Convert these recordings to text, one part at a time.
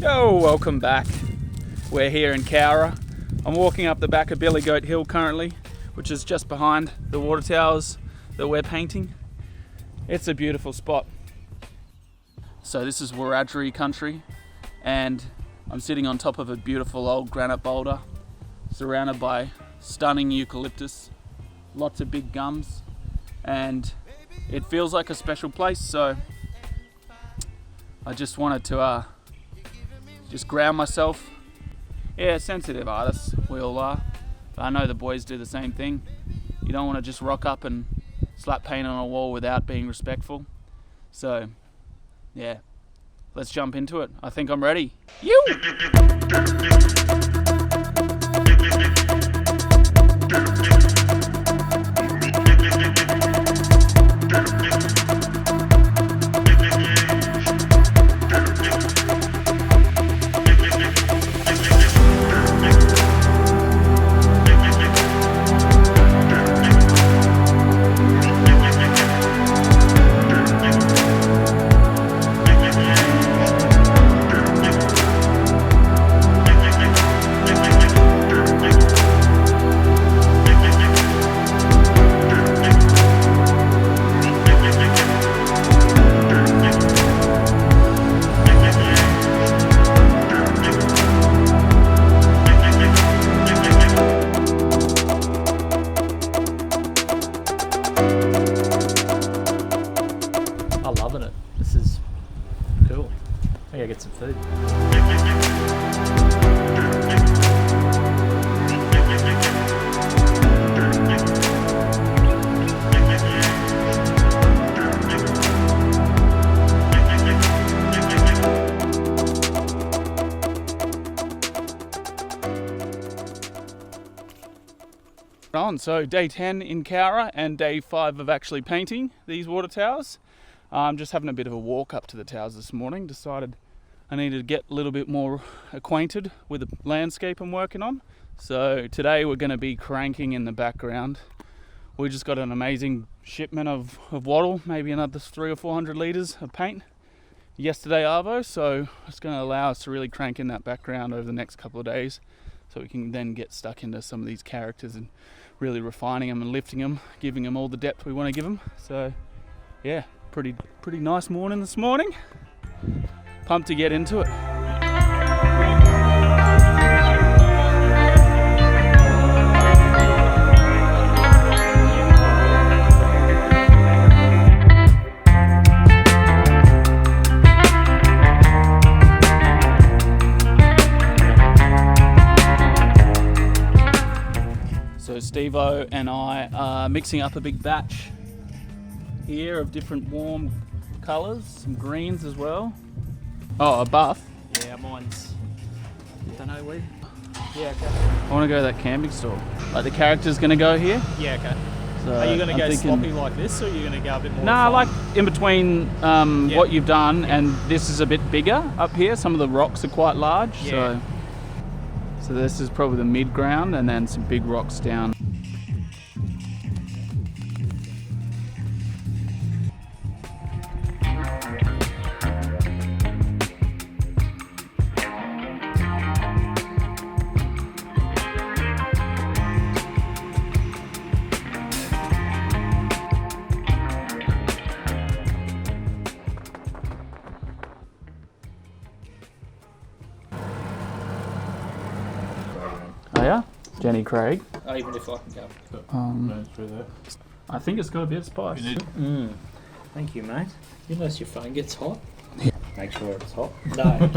Yo, welcome back. We're here in Cowra. I'm walking up the back of Billy Goat Hill currently, which is just behind the water towers that we're painting. It's a beautiful spot. So this is Wiradjuri Country, and I'm sitting on top of a beautiful old granite boulder, surrounded by stunning eucalyptus, lots of big gums, and it feels like a special place. So I just wanted to just ground myself. Yeah, sensitive artists, we all are. But I know the boys do the same thing. You don't want to just rock up and slap paint on a wall without being respectful. So, yeah, let's jump into it. I think I'm ready. You! Loving it. This is cool. I gotta get some food. So day 10 in Cowra and day 5 of actually painting these water towers. I'm just having a bit of a walk up to the towers this morning. Decided I needed to get a little bit more acquainted with the landscape I'm working on. So today we're going to be cranking in the background. We just got an amazing shipment of Wattyl, maybe another 300 or 400 litres of paint yesterday arvo. So it's going to allow us to really crank in that background over the next couple of days, so we can then get stuck into some of these characters and really refining them and lifting them, giving them all the depth we want to give them. So yeah, pretty nice morning this morning. Pumped to get into it. So Steve-O and I are mixing up a big batch here of different warm colours, some greens as well. Oh, a buff? Yeah, mine's... don't know where. Yeah, okay. I want to go to that camping store. Like the character's going to go here. Yeah, okay. So are you going to go thinking, sloppy like this, or are you going to go a bit more? Nah, like in between Yeah. what you've done and this is a bit bigger up here. Some of the rocks are quite large. Yeah. So this is probably the mid ground and then some big rocks down. Oh yeah? Jenny Craig. Oh, even if I can go. Through there. I think it's got a bit of spice. Thank you, mate. Unless your phone gets hot. Yeah. Make sure it's hot. No.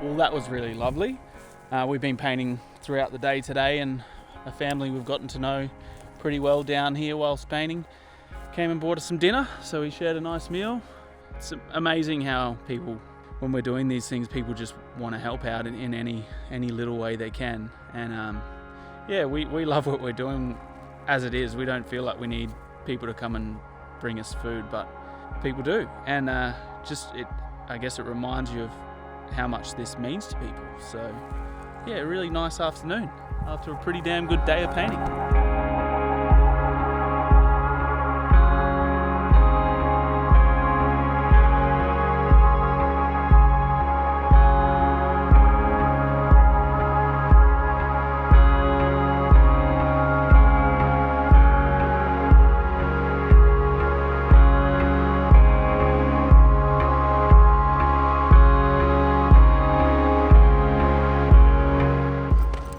Well, that was really lovely. We've been painting throughout the day today, and a family we've gotten to know pretty well down here whilst painting. Came and bought us some dinner, so we shared a nice meal. It's amazing how people, when we're doing these things, people just want to help out in any little way they can. And yeah, we love what we're doing as it is. We don't feel like we need people to come and bring us food, but people do. And I guess it reminds you of how much this means to people. So yeah, a really nice afternoon after a pretty damn good day of painting.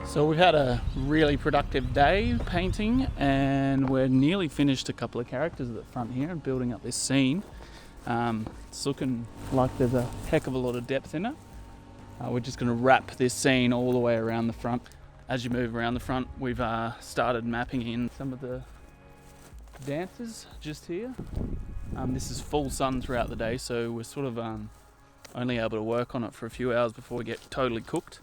So we've had a really productive day painting, and we're nearly finished a couple of characters at the front here and building up this scene. It's looking like there's a heck of a lot of depth in it. We're just going to wrap this scene all the way around the front. As you move around the front, we've started mapping in some of the dancers just here. This is full sun throughout the day, so we're sort of only able to work on it for a few hours before we get totally cooked.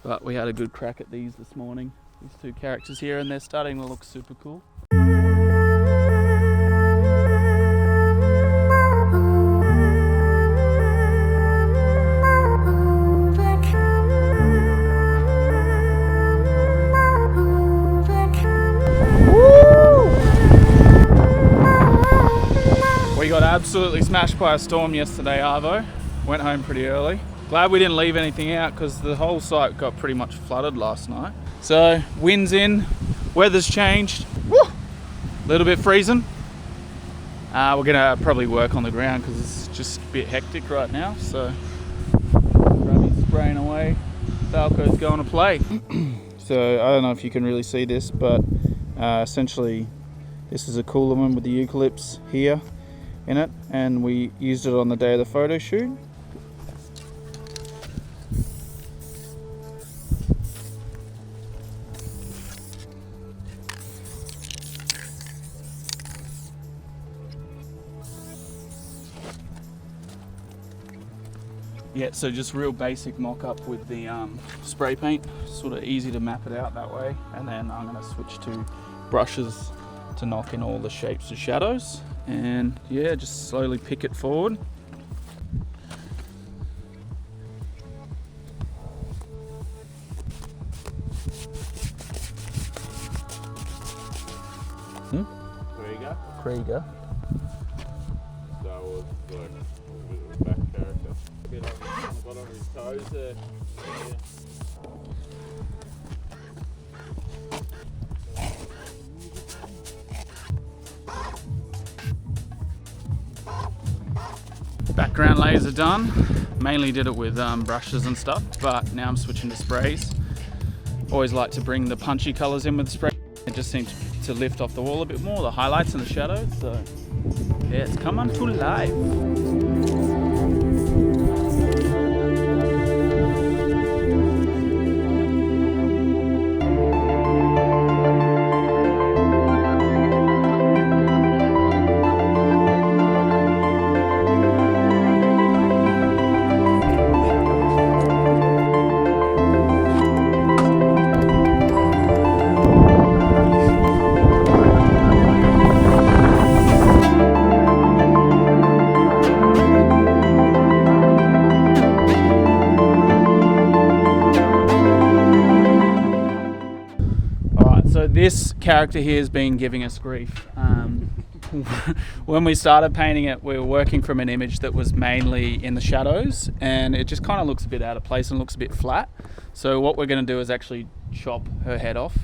But we had a good crack at these this morning, these two characters here, and they're starting to look super cool. We got absolutely smashed by a storm yesterday, Arvo. Went home pretty early. Glad we didn't leave anything out because the whole site got pretty much flooded last night. So wind's in, weather's changed. Woo! A little bit freezing. We're gonna probably work on the ground because it's just a bit hectic right now. So Ravi's spraying away, Falco's going to play. So I don't know if you can really see this, but essentially this is a cooler one with the eucalypts here in it, and we used it on the day of the photo shoot. Yeah, so just real basic mock-up with the spray paint, sort of easy to map it out that way. And then I'm going to switch to brushes to knock in all the shapes of shadows. And yeah, just slowly pick it forward. Krieger. That was like a back character. Got on his toes there. Yeah. Background layers are done. Mainly did it with brushes and stuff, but now I'm switching to sprays. Always like to bring the punchy colours in with spray. It just seems to lift off the wall a bit more, the highlights and the shadows. So yeah, it's come unto life. This character here has been giving us grief. When we started painting it, we were working from an image that was mainly in the shadows, and it just kind of looks a bit out of place and looks a bit flat. So what we're going to do is actually chop her head off.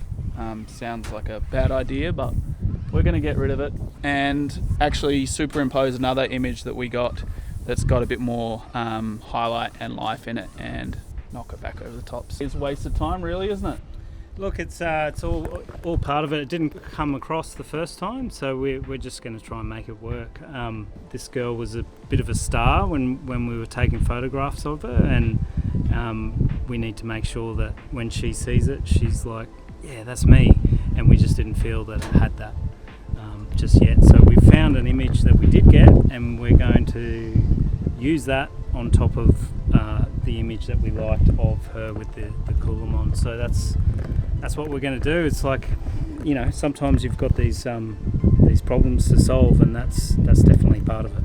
Sounds like a bad idea, but we're going to get rid of it and actually superimpose another image that we got that's got a bit more highlight and life in it and knock it back over the top. It's a waste of time, really, isn't it? Look, it's all part of it. It didn't come across the first time, so we're just going to try and make it work. This girl was a bit of a star when we were taking photographs of her, and we need to make sure that when she sees it, she's like yeah, that's me. And we just didn't feel that it had that just yet. So we found an image that we did get, and we're going to use that on top of the image that we liked of her with the coolam on. So that's what we're going to do. It's like, you know, sometimes you've got these problems to solve, and that's definitely part of it.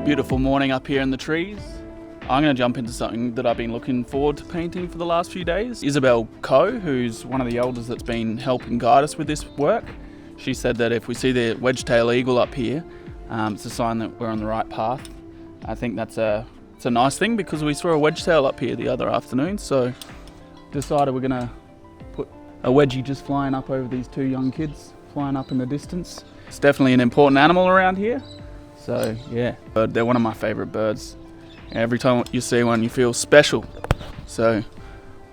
Beautiful morning up here in the trees. I'm going to jump into something that I've been looking forward to painting for the last few days. Isabel Coe, who's one of the elders that's been helping guide us with this work, she said that if we see the wedge-tailed eagle up here, it's a sign that we're on the right path. I think it's a nice thing, because we saw a wedge-tail up here the other afternoon, so decided we're going to put a wedgie just flying up over these two young kids, flying up in the distance. It's definitely an important animal around here. So yeah, but they're one of my favourite birds. Every time you see one, you feel special. So I'm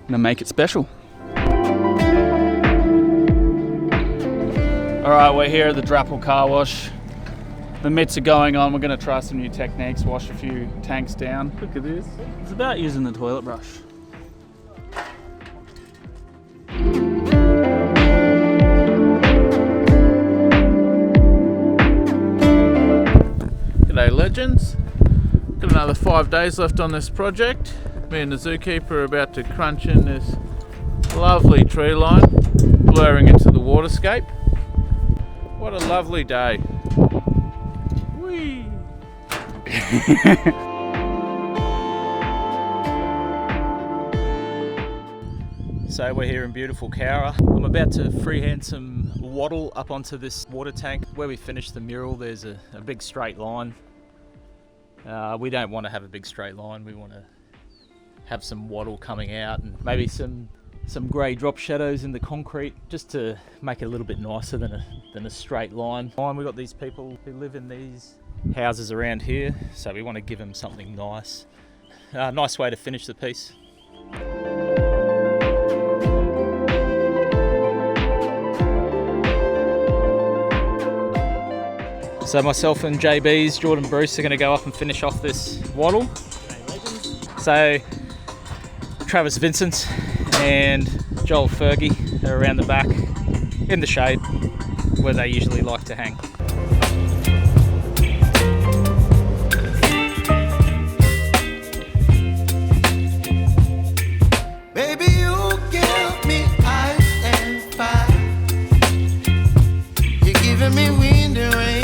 gonna make it special. All right, we're here at the Wattyl car wash. The mitts are going on. We're gonna try some new techniques, wash a few tanks down. Look at this. It's about using the toilet brush. G'day legends, got another 5 days left on this project. Me and the zookeeper are about to crunch in this lovely tree line, blurring into the waterscape. What a lovely day. Whee! So we're here in beautiful Cowra. I'm about to freehand some wattle up onto this water tank. Where we finished the mural, there's a big straight line. We don't want to have a big straight line. We want to have some wattle coming out, and maybe some grey drop shadows in the concrete, just to make it a little bit nicer than a straight line. We've got these people who live in these houses around here, so we want to give them something nice. Nice way to finish the piece. So myself and JB's, Jordan Bruce, are going to go up and finish off this wattle. So Travis Vincent and Joel Fergie are around the back in the shade where they usually like to hang. Baby, you give me ice and fire. You're giving me wind and rain.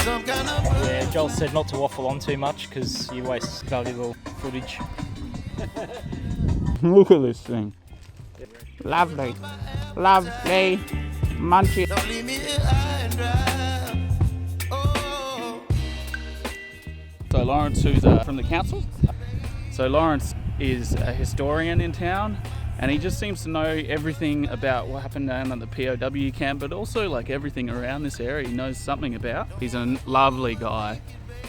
Yeah, Joel said not to waffle on too much because you waste valuable footage. Look at this thing. Lovely. Lovely. Munchy. Don't leave me high and dry. Oh. So Lawrence, who's from the council. So Lawrence is a historian in town, and he just seems to know everything about what happened down at the POW camp, but also like everything around this area he knows something about. He's a lovely guy.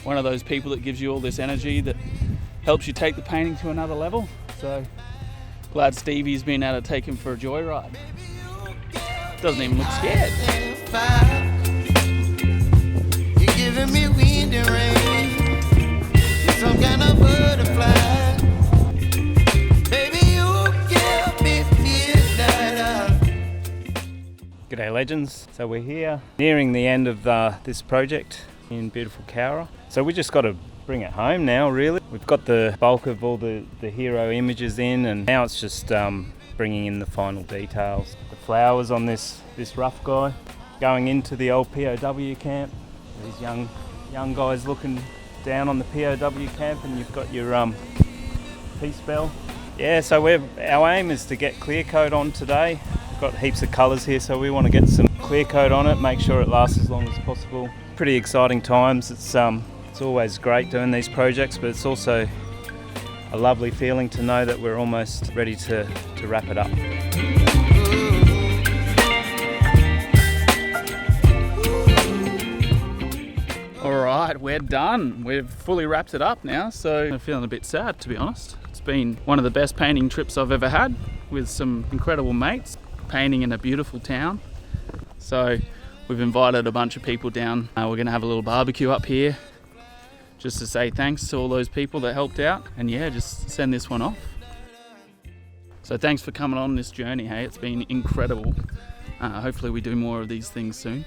One of those people that gives you all this energy that helps you take the painting to another level. So glad Stevie's been able to take him for a joyride. Doesn't even look scared. You're giving me wind and rain. You're some kind of butterfly. Baby, you give me midnight. G'day legends. So we're here nearing the end of this project in beautiful Cowra. So we just got to bring it home now, really. We've got the bulk of all the hero images in, and now it's just bringing in the final details. The flowers on this rough guy going into the old POW camp. These young guys looking down on the POW camp, and you've got your peace bell. Yeah, so our aim is to get clear coat on today. We've got heaps of colours here, so we want to get some clear coat on it, make sure it lasts as long as possible. Pretty exciting times. It's always great doing these projects, but it's also a lovely feeling to know that we're almost ready to wrap it up. we're done. We've fully wrapped it up now, so I'm feeling a bit sad, to be honest. It's been one of the best painting trips I've ever had, with some incredible mates, painting in a beautiful town. So we've invited a bunch of people down. We're gonna have a little barbecue up here just to say thanks to all those people that helped out, and yeah, just send this one off. So thanks for coming on this journey, hey, it's been incredible. Hopefully we do more of these things soon,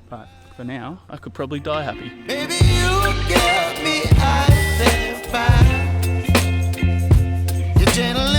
but for now, I could probably die happy. Baby, you give me ice and fire. You're gentle